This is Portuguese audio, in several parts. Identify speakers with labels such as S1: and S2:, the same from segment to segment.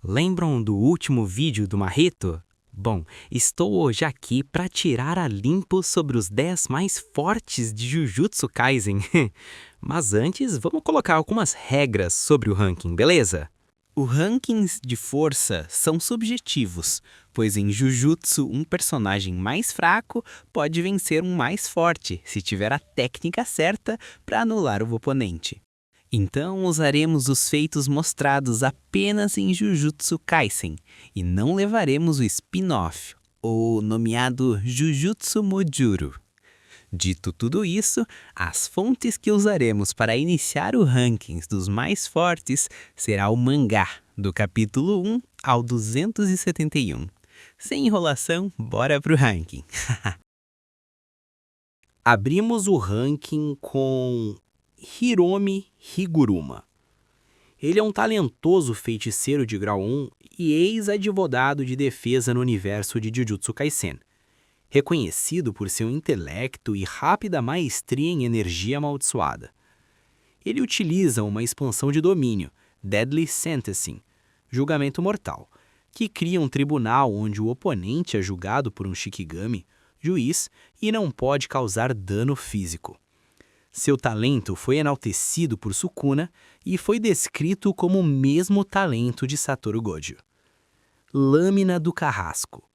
S1: Lembram do último vídeo do Marrito? Bom, estou hoje aqui para tirar a limpo sobre os 10 mais fortes de Jujutsu Kaisen. Mas antes, vamos colocar algumas regras sobre o ranking, beleza? Os rankings de força são subjetivos, pois em Jujutsu um personagem mais fraco pode vencer um mais forte se tiver a técnica certa para anular o oponente. Então usaremos os feitos mostrados apenas em Jujutsu Kaisen e não levaremos o spin-off, ou nomeado Jujutsu Mojuro. Dito tudo isso, as fontes que usaremos para iniciar o rankings dos mais fortes será o mangá, do capítulo 1 ao 271. Sem enrolação, bora pro ranking. Abrimos o ranking com Hiromi Higuruma. Ele é um talentoso feiticeiro de grau 1 e ex-advogado de defesa no universo de Jujutsu Kaisen, reconhecido por seu intelecto e rápida maestria em energia amaldiçoada. Ele utiliza uma expansão de domínio, Deadly Sentencing, julgamento mortal, que cria um tribunal onde o oponente é julgado por um Shikigami, juiz, e não pode causar dano físico. Seu talento foi enaltecido por Sukuna e foi descrito como o mesmo talento de Satoru Gojo. Lâmina do Carrasco.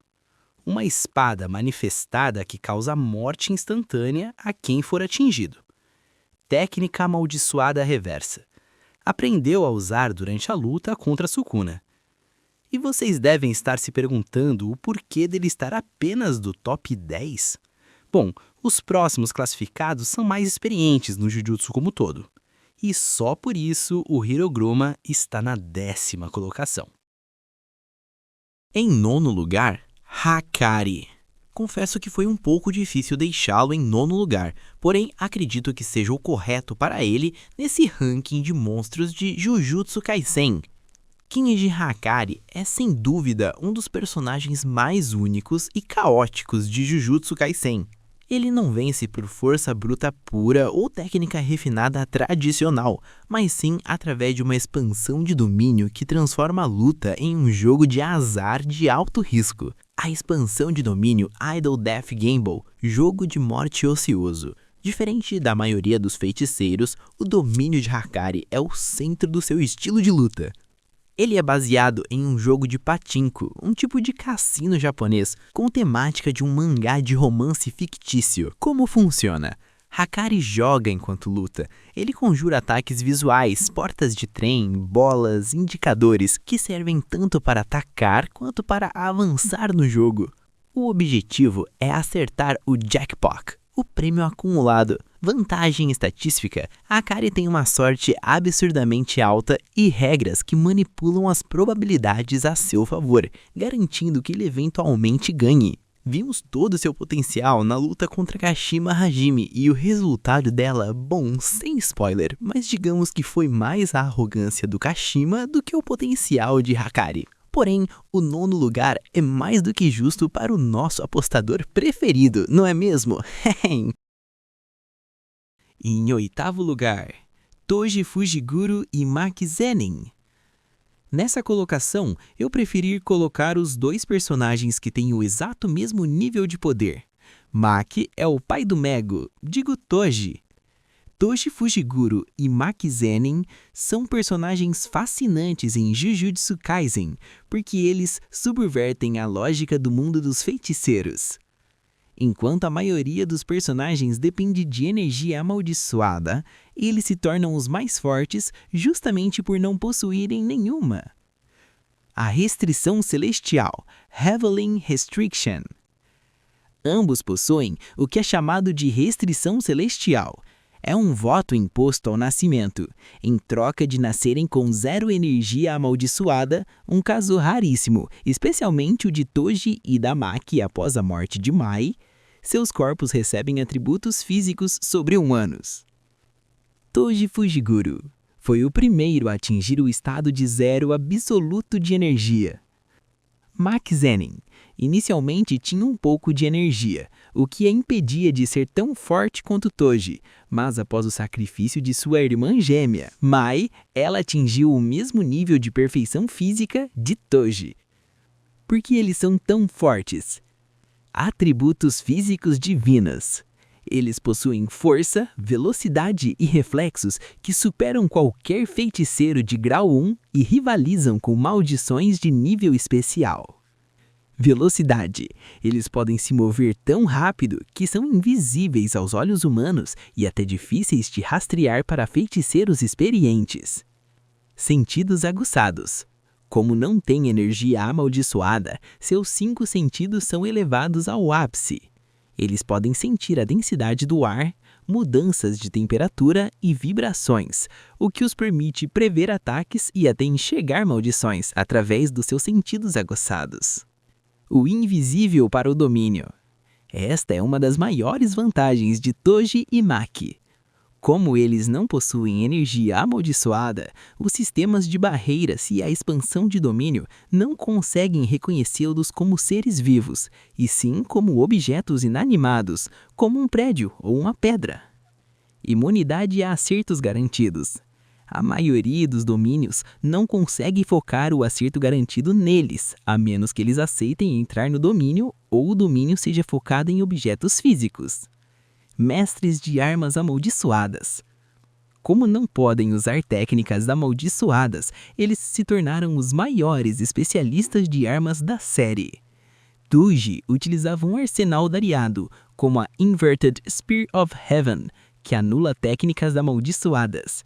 S1: Uma espada manifestada que causa morte instantânea a quem for atingido. Técnica amaldiçoada reversa. Aprendeu a usar durante a luta contra Sukuna. E vocês devem estar se perguntando o porquê dele estar apenas do top 10? Bom, os próximos classificados são mais experientes no Jujutsu como todo. E só por isso o Hirogruma está na 10ª colocação. Em 9º lugar, Hakari. Confesso que foi um pouco difícil deixá-lo em 9º lugar, porém acredito que seja o correto para ele nesse ranking de monstros de Jujutsu Kaisen. Kinji Hakari é sem dúvida um dos personagens mais únicos e caóticos de Jujutsu Kaisen. Ele não vence por força bruta pura ou técnica refinada tradicional, mas sim através de uma expansão de domínio que transforma a luta em um jogo de azar de alto risco. A expansão de domínio Idle Death Gamble, jogo de morte ocioso. Diferente da maioria dos feiticeiros, o domínio de Hakari é o centro do seu estilo de luta. Ele é baseado em um jogo de pachinko, um tipo de cassino japonês, com temática de um mangá de romance fictício. Como funciona? Hakari joga enquanto luta. Ele conjura ataques visuais, portas de trem, bolas, indicadores, que servem tanto para atacar quanto para avançar no jogo. O objetivo é acertar o jackpot, o prêmio acumulado. Vantagem estatística: Hakari tem uma sorte absurdamente alta e regras que manipulam as probabilidades a seu favor, garantindo que ele eventualmente ganhe. Vimos todo o seu potencial na luta contra Kashima Hajime e o resultado dela, bom, sem spoiler, mas digamos que foi mais a arrogância do Kashima do que o potencial de Hakari. Porém, o 9º lugar é mais do que justo para o nosso apostador preferido, não é mesmo? Em 8º lugar, Toji Fujiguro e Maki Zenin. Nessa colocação, eu preferi colocar os dois personagens que têm o exato mesmo nível de poder. Maki é o pai do Mego, digo Toji. Toji Fujiguro e Maki Zenin são personagens fascinantes em Jujutsu Kaisen, porque eles subvertem a lógica do mundo dos feiticeiros. Enquanto a maioria dos personagens depende de energia amaldiçoada, eles se tornam os mais fortes justamente por não possuírem nenhuma. A restrição celestial, Heavenly Restriction. Ambos possuem o que é chamado de restrição celestial. É um voto imposto ao nascimento, em troca de nascerem com 0 energia amaldiçoada, um caso raríssimo, especialmente o de Toji e da Maki após a morte de Mai. Seus corpos recebem atributos físicos sobre-humanos. Toji Fujiguro foi o primeiro a atingir o estado de 0 absoluto de energia.
S2: Maki Zenin inicialmente tinha um pouco de energia, o que a impedia de ser tão forte quanto Toji, mas após o sacrifício de sua irmã gêmea, Mai, ela atingiu o mesmo nível de perfeição física de Toji. Por que eles são tão fortes? Atributos físicos divinos. Eles possuem força, velocidade e reflexos que superam qualquer feiticeiro de grau 1 e rivalizam com maldições de nível especial. Velocidade. Eles podem se mover tão rápido que são invisíveis aos olhos humanos e até difíceis de rastrear para feiticeiros experientes. Sentidos aguçados. Como não têm energia amaldiçoada, seus 5 sentidos são elevados ao ápice. Eles podem sentir a densidade do ar, mudanças de temperatura e vibrações, o que os permite prever ataques e até enxergar maldições através dos seus sentidos aguçados. O invisível para o domínio. Esta é uma das maiores vantagens de Toji e Maki. Como eles não possuem energia amaldiçoada, os sistemas de barreiras e a expansão de domínio não conseguem reconhecê-los como seres vivos, e sim como objetos inanimados, como um prédio ou uma pedra. Imunidade a acertos garantidos. A maioria dos domínios não consegue focar o acerto garantido neles, a menos que eles aceitem entrar no domínio ou o domínio seja focado em objetos físicos. Mestres de armas amaldiçoadas. Como não podem usar técnicas amaldiçoadas, eles se tornaram os maiores especialistas de armas da série. Toji utilizava um arsenal variado, como a Inverted Spear of Heaven, que anula técnicas amaldiçoadas.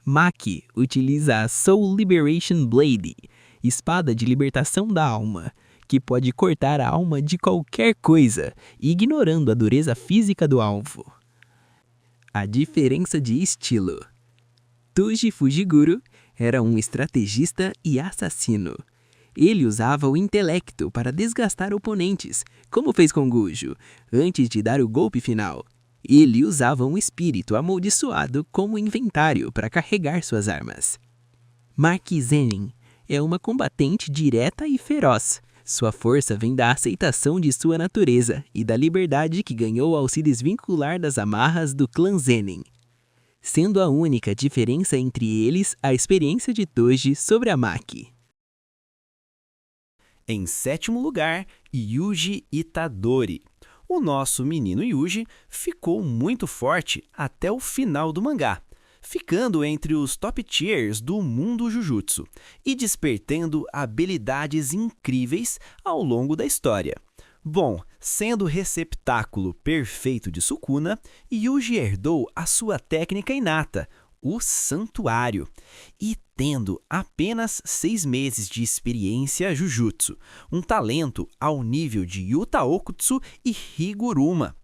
S2: Maki utiliza a Soul Liberation Blade, espada de libertação da alma, que pode cortar a alma de qualquer coisa, ignorando a dureza física do alvo. A diferença de estilo. Toji Fujiguro era um estrategista e assassino. Ele usava o intelecto para desgastar oponentes, como fez com Gojo, antes de dar o golpe final. Ele usava um espírito amaldiçoado como inventário para carregar suas armas. Maki Zenin é uma combatente direta e feroz. Sua força vem da aceitação de sua natureza e da liberdade que ganhou ao se desvincular das amarras do clã Zenin. Sendo a única diferença entre eles a experiência de Toji sobre a Maki.
S1: Em 7º lugar, Yuji Itadori. O nosso menino Yuji ficou muito forte até o final do mangá, ficando entre os top tiers do mundo Jujutsu e despertando habilidades incríveis ao longo da história. Bom, sendo o receptáculo perfeito de Sukuna, Yuji herdou a sua técnica inata, o Santuário, e tendo apenas 6 meses de experiência Jujutsu, um talento ao nível de Yuta Okutsu e Higuruma.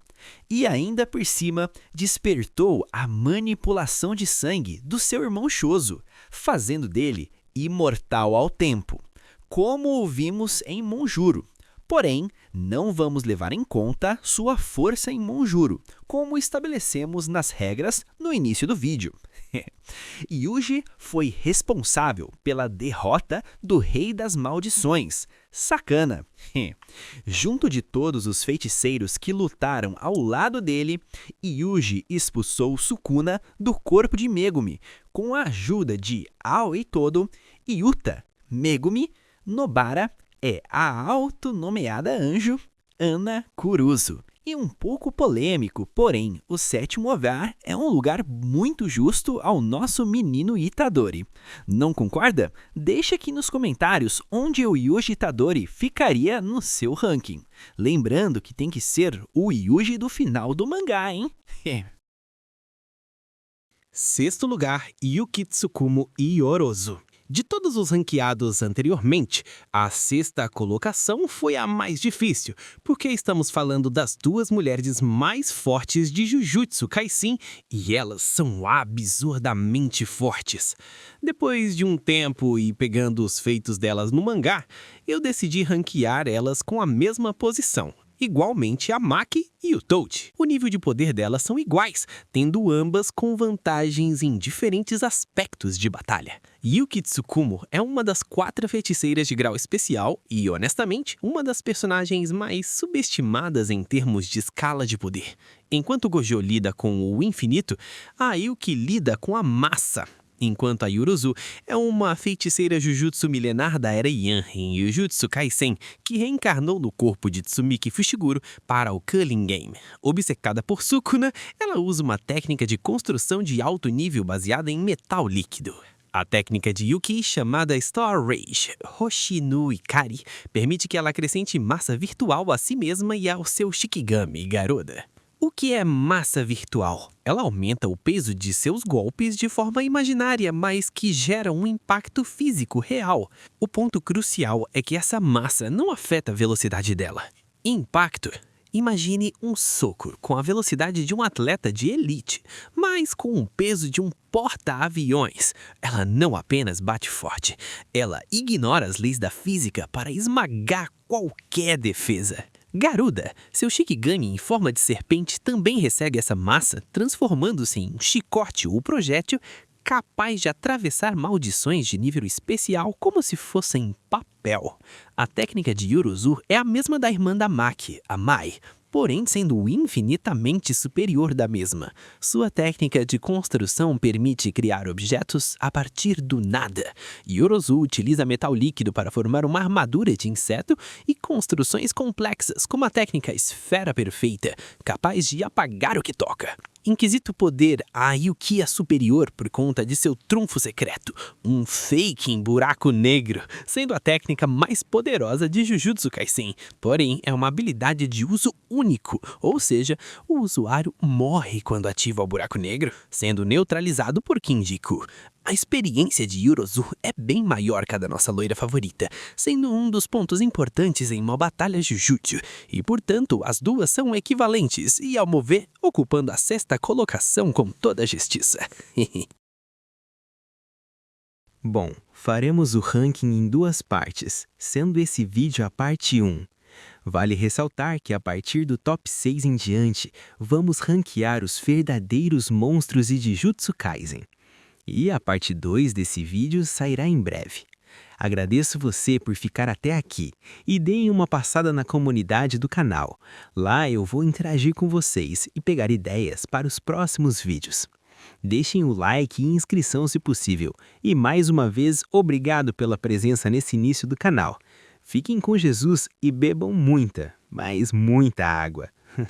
S1: E ainda por cima, despertou a manipulação de sangue do seu irmão Choso, fazendo dele imortal ao tempo, como o vimos em Monjuro. Porém, não vamos levar em conta sua força em Monjuro, como estabelecemos nas regras no início do vídeo. Yuji foi responsável pela derrota do Rei das Maldições, Sakana. Junto de todos os feiticeiros que lutaram ao lado dele, Yuji expulsou Sukuna do corpo de Megumi, com a ajuda de Aoi Todo, Yuta, Megumi, Nobara é a autonomeada anjo Ana Kurusu. E um pouco polêmico, porém, o 7º OVA é um lugar muito justo ao nosso menino Itadori. Não concorda? Deixa aqui nos comentários onde o Yuji Itadori ficaria no seu ranking. Lembrando que tem que ser o Yuji do final do mangá, hein? 6º lugar, Yuki Tsukumo Iorozu. De todos os ranqueados anteriormente, a 6ª colocação foi a mais difícil, porque estamos falando das 2 mulheres mais fortes de Jujutsu Kaisen e elas são absurdamente fortes. Depois de um tempo e pegando os feitos delas no mangá, eu decidi ranquear elas com a mesma posição. Igualmente a Maki e o Toji. O nível de poder delas são iguais, tendo ambas com vantagens em diferentes aspectos de batalha.
S3: Yuki Tsukumo é uma das 4 feiticeiras de grau especial e, honestamente, uma das personagens mais subestimadas em termos de escala de poder. Enquanto Gojo lida com o infinito, a Yuki lida com a massa. Enquanto a Yorozu é uma feiticeira Jujutsu milenar da Era Yan em Jujutsu Kaisen, que reencarnou no corpo de Tsumiki Fushiguro para o Culling Game. Obcecada por Sukuna, ela usa uma técnica de construção de alto nível baseada em metal líquido. A técnica de Yuki, chamada Star Rage Hoshi no Ikari, permite que ela acrescente massa virtual a si mesma e ao seu Shikigami, Garuda. O que é massa virtual? Ela aumenta o peso de seus golpes de forma imaginária, mas que gera um impacto físico real. O ponto crucial é que essa massa não afeta a velocidade dela. Impacto. Imagine um soco com a velocidade de um atleta de elite, mas com o peso de um porta-aviões. Ela não apenas bate forte, ela ignora as leis da física para esmagar qualquer defesa. Garuda, seu Shikigami em forma de serpente também recebe essa massa, transformando-se em um chicote ou projétil capaz de atravessar maldições de nível especial como se fossem papel. A técnica de Yorozu é a mesma da irmã da Maki, a Mai, porém sendo infinitamente superior da mesma. Sua técnica de construção permite criar objetos a partir do nada. Yorozu utiliza metal líquido para formar uma armadura de inseto e construções complexas, como a técnica Esfera Perfeita, capaz de apagar o que toca. Em quesito poder, a Yuki é superior por conta de seu trunfo secreto, um fake em buraco negro, sendo a técnica mais poderosa de Jujutsu Kaisen. Porém, é uma habilidade de uso único, ou seja, o usuário morre quando ativa o buraco negro, sendo neutralizado por Kinjiku. A experiência de Yorozu é bem maior que a da nossa loira favorita, sendo um dos pontos importantes em uma batalha Jujutsu, e portanto as duas são equivalentes e, ao mover, ocupando a 6ª colocação com toda a justiça.
S2: Bom, faremos o ranking em 2 partes, sendo esse vídeo a parte 1. Vale ressaltar que a partir do top 6 em diante, vamos ranquear os verdadeiros monstros de Jujutsu Kaisen. E a parte 2 desse vídeo sairá em breve. Agradeço você por ficar até aqui e deem uma passada na comunidade do canal. Lá eu vou interagir com vocês e pegar ideias para os próximos vídeos. Deixem o like e inscrição se possível. E mais uma vez, obrigado pela presença nesse início do canal. Fiquem com Jesus e bebam muita, mas muita água.